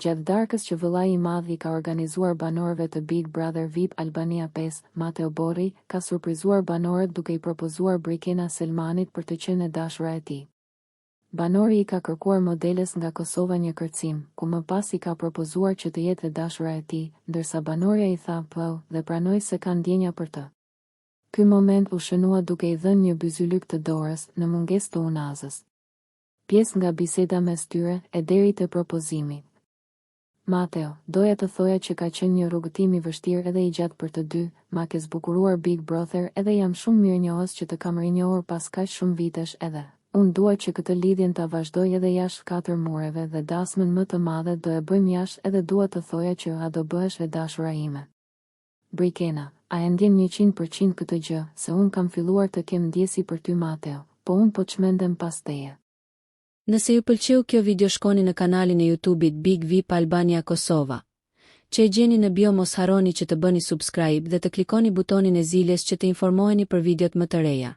Gjatë darkës që vëllai i madh i ka organizuar banorëve të Big Brother VIP Albania 5, Mateo Borri ka surprizuar banorët duke i propozuar Brikena Selmanit për të qenë e dashura e tij. Banori i ka kërkuar modeles nga Kosova një kërcim, ku më pas i ka propozuar që të jetë e dashura e tij, ndërsa banorja i tha po dhe pranoi se ka ndjenja për të. Ky moment u shënua duke i dhënë një byzylyk të dorës në mungesë të unazës. Pjesë nga biseda mes tyre e deri te propozimi. Mateo, doja të thoja që ka qenë një rrugëtim i vështirë edhe i gjatë për të dy, ma ke zbukuruar Big Brother edhe jam shumë mirënjohës që të kam rinjohur pas kaq shumë vitesh edhe. Unë dua që këtë lidhjen ta vazhdoj edhe jashtë 4 mureve dhe dasmën më të madhe do e bëjmë jashtë edhe dua të thoja që do bëhesh e dashura ime. Brikena, a e ndjen 100% këtë gjë, se unë kam filluar të kem ndjesi për ty Mateo, po unë po çmendem pas teje. Nëse ju pëlqeu kjo video shkoni në kanalin e YouTube-it Big VIP Albania Kosova. Që e gjeni në bio mos harroni që të bëni subscribe dhe të klikoni butonin e ziljes që të informoheni për videot më të reja.